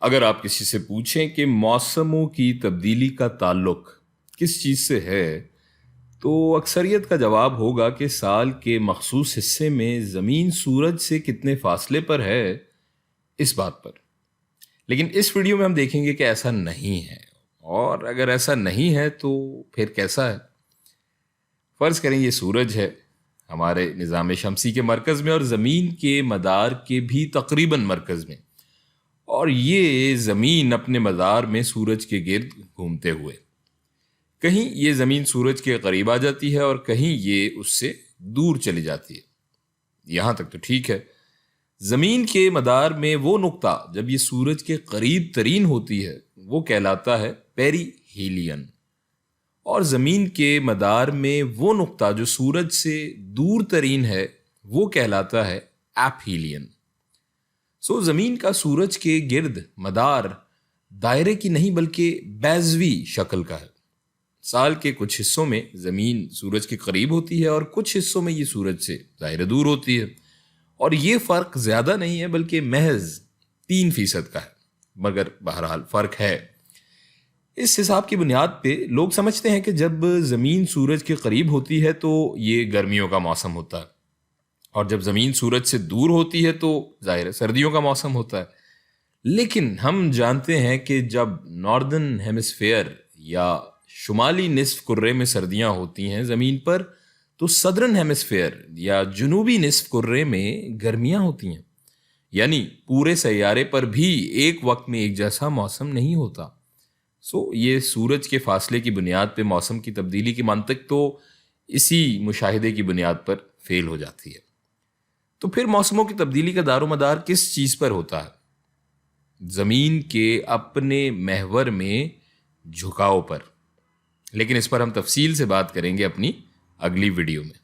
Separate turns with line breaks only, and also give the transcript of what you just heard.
اگر آپ کسی سے پوچھیں کہ موسموں کی تبدیلی کا تعلق کس چیز سے ہے تو اکثریت کا جواب ہوگا کہ سال کے مخصوص حصے میں زمین سورج سے کتنے فاصلے پر ہے اس بات پر۔ لیکن اس ویڈیو میں ہم دیکھیں گے کہ ایسا نہیں ہے، اور اگر ایسا نہیں ہے تو پھر کیسا ہے؟ فرض کریں یہ سورج ہے ہمارے نظام شمسی کے مرکز میں اور زمین کے مدار کے بھی تقریباً مرکز میں، اور یہ زمین اپنے مدار میں سورج کے گرد گھومتے ہوئے کہیں یہ زمین سورج کے قریب آ جاتی ہے اور کہیں یہ اس سے دور چلی جاتی ہے۔ یہاں تک تو ٹھیک ہے۔ زمین کے مدار میں وہ نقطہ جب یہ سورج کے قریب ترین ہوتی ہے وہ کہلاتا ہے پیری ہیلین، اور زمین کے مدار میں وہ نقطہ جو سورج سے دور ترین ہے وہ کہلاتا ہے ایپ ہیلین۔ زمین کا سورج کے گرد مدار دائرے کی نہیں بلکہ بیضوی شکل کا ہے۔ سال کے کچھ حصوں میں زمین سورج کے قریب ہوتی ہے اور کچھ حصوں میں یہ سورج سے ظاہر دور ہوتی ہے، اور یہ فرق زیادہ نہیں ہے بلکہ محض 3% کا ہے، مگر بہرحال فرق ہے۔ اس حساب کی بنیاد پہ لوگ سمجھتے ہیں کہ جب زمین سورج کے قریب ہوتی ہے تو یہ گرمیوں کا موسم ہوتا ہے، اور جب زمین سورج سے دور ہوتی ہے تو ظاہر ہے سردیوں کا موسم ہوتا ہے۔ لیکن ہم جانتے ہیں کہ جب ناردرن ہیمسفیئر یا شمالی نصف کرے میں سردیاں ہوتی ہیں زمین پر، تو صدرن ہیمسفیئر یا جنوبی نصف کرے میں گرمیاں ہوتی ہیں، یعنی پورے سیارے پر بھی ایک وقت میں ایک جیسا موسم نہیں ہوتا۔ یہ سورج کے فاصلے کی بنیاد پہ موسم کی تبدیلی کی منطق تو اسی مشاہدے کی بنیاد پر فیل ہو جاتی ہے۔ تو پھر موسموں کی تبدیلی کا دار و مدار کس چیز پر ہوتا ہے؟ زمین کے اپنے محور میں جھکاؤ پر۔ لیکن اس پر ہم تفصیل سے بات کریں گے اپنی اگلی ویڈیو میں۔